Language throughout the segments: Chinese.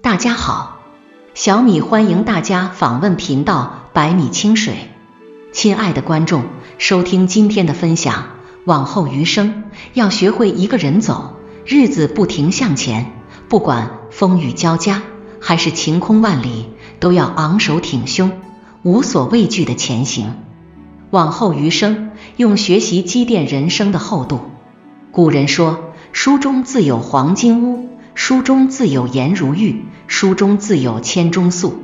大家好，小米欢迎大家访问频道百米清水。亲爱的观众，收听今天的分享，往后余生要学会一个人走，日子不停向前，不管风雨交加还是晴空万里，都要昂首挺胸，无所畏惧的前行。往后余生，用学习积淀人生的厚度。古人说，书中自有黄金屋，书中自有颜如玉，书中自有千钟粟。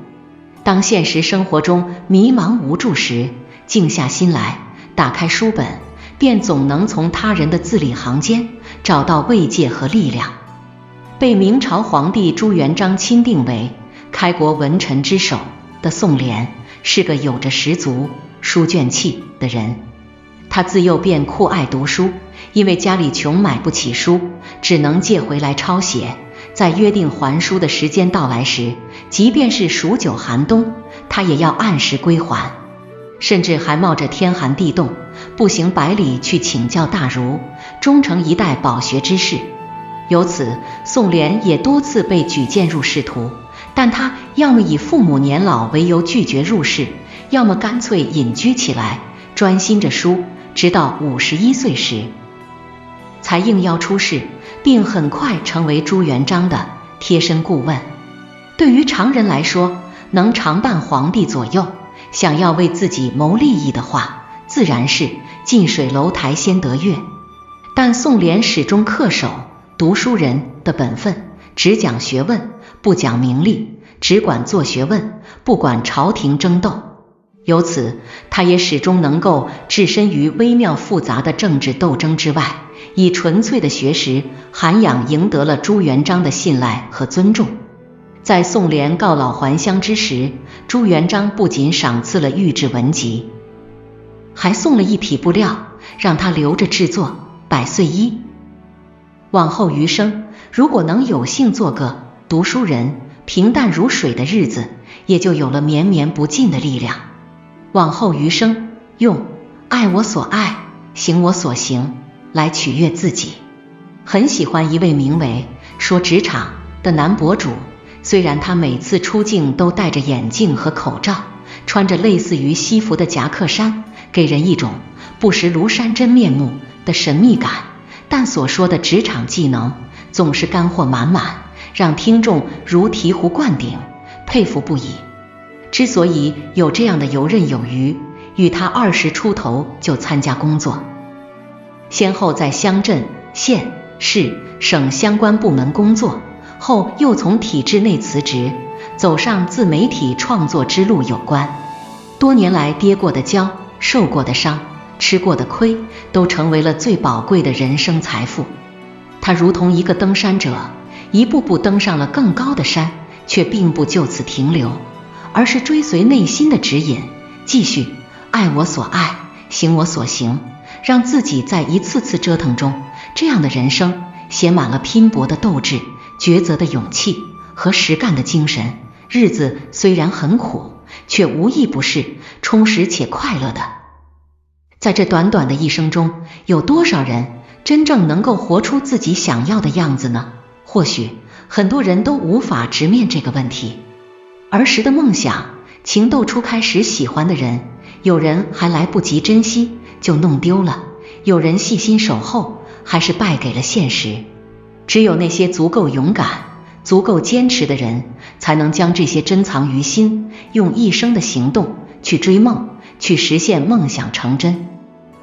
当现实生活中迷茫无助时，静下心来，打开书本，便总能从他人的字里行间找到慰藉和力量。被明朝皇帝朱元璋钦定为开国文臣之首的宋濂，是个有着十足书卷气的人。他自幼便酷爱读书，因为家里穷买不起书，只能借回来抄写。在约定还书的时间到来时，即便是数九寒冬，他也要按时归还，甚至还冒着天寒地冻，步行百里去请教大儒，终成一代饱学之士。由此，宋濂也多次被举荐入仕途，但他要么以父母年老为由拒绝入仕，要么干脆隐居起来，专心着书，直到51岁时才应邀出仕，并很快成为朱元璋的贴身顾问。对于常人来说，能常伴皇帝左右，想要为自己谋利益的话，自然是近水楼台先得月。但宋濂始终恪守读书人的本分，只讲学问，不讲名利，只管做学问，不管朝廷争斗。由此，他也始终能够置身于微妙复杂的政治斗争之外，以纯粹的学识涵养赢得了朱元璋的信赖和尊重。在宋濂告老还乡之时，朱元璋不仅赏赐了御制文集，还送了一匹布料，让他留着制作百岁衣。往后余生，如果能有幸做个读书人，平淡如水的日子也就有了绵绵不尽的力量。往后余生，用爱我所爱，行我所行来取悦自己。很喜欢一位名为说职场的男博主，虽然他每次出镜都戴着眼镜和口罩，穿着类似于西服的夹克衫，给人一种不识庐山真面目的神秘感，但所说的职场技能总是干货满满，让听众如醍醐灌顶，佩服不已。之所以有这样的游刃有余，与他20出头就参加工作，先后在乡镇、县、市、省相关部门工作，后又从体制内辞职，走上自媒体创作之路有关。多年来跌过的跤，受过的伤，吃过的亏，都成为了最宝贵的人生财富。他如同一个登山者，一步步登上了更高的山，却并不就此停留，而是追随内心的指引，继续爱我所爱，行我所行，让自己在一次次折腾中，这样的人生写满了拼搏的斗志、抉择的勇气和实干的精神。日子虽然很苦，却无一不是充实且快乐的。在这短短的一生中，有多少人真正能够活出自己想要的样子呢？或许很多人都无法直面这个问题。儿时的梦想，情窦初开时喜欢的人，有人还来不及珍惜就弄丢了，有人细心守候，还是败给了现实。只有那些足够勇敢、足够坚持的人，才能将这些珍藏于心，用一生的行动去追梦，去实现梦想成真。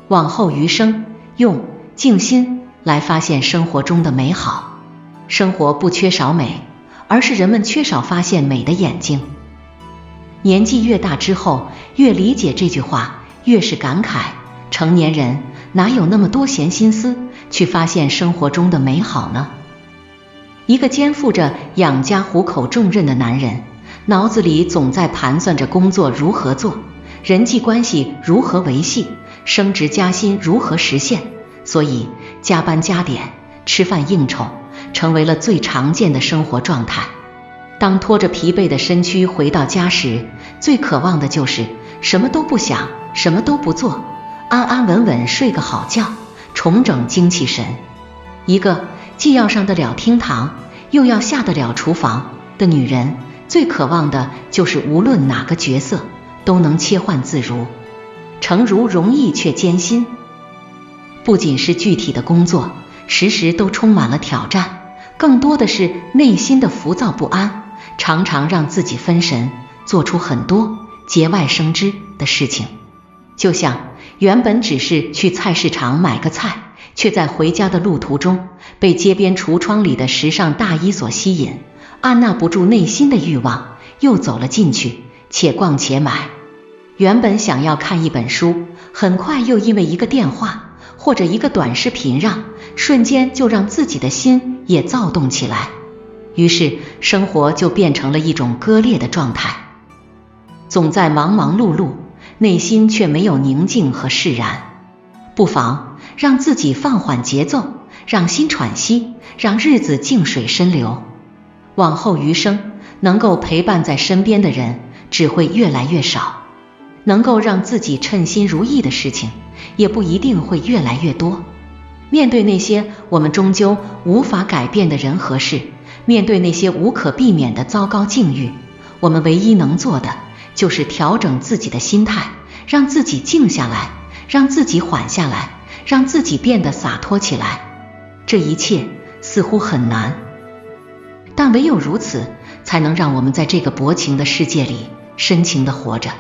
往后余生，用静心来发现生活中的美好。生活不缺少美，而是人们缺少发现美的眼睛。年纪越大之后，越理解这句话，越是感慨，成年人哪有那么多闲心思去发现生活中的美好呢？一个肩负着养家糊口重任的男人，脑子里总在盘算着工作如何做，人际关系如何维系，升职加薪如何实现，所以加班加点、吃饭应酬成为了最常见的生活状态。当拖着疲惫的身躯回到家时，最渴望的就是什么都不想，什么都不做，安安稳稳睡个好觉，重整精气神。一个既要上得了厅堂，又要下得了厨房，的女人最渴望的就是无论哪个角色都能切换自如。诚如容易却艰辛，不仅是具体的工作时时都充满了挑战，更多的是内心的浮躁不安，常常让自己分神，做出很多节外生枝的事情。就像原本只是去菜市场买个菜，却在回家的路途中被街边橱窗里的时尚大衣所吸引，按捺不住内心的欲望，又走了进去，且逛且买。原本想要看一本书，很快又因为一个电话或者一个短视频瞬间就让自己的心也躁动起来，于是生活就变成了一种割裂的状态，总在忙忙碌碌，内心却没有宁静和释然。不妨让自己放缓节奏，让心喘息，让日子静水深流。往后余生，能够陪伴在身边的人只会越来越少，能够让自己称心如意的事情也不一定会越来越多。面对那些我们终究无法改变的人和事，面对那些无可避免的糟糕境遇，我们唯一能做的就是调整自己的心态，让自己静下来，让自己缓下来，让自己变得洒脱起来。这一切似乎很难，但唯有如此，才能让我们在这个薄情的世界里深情地活着。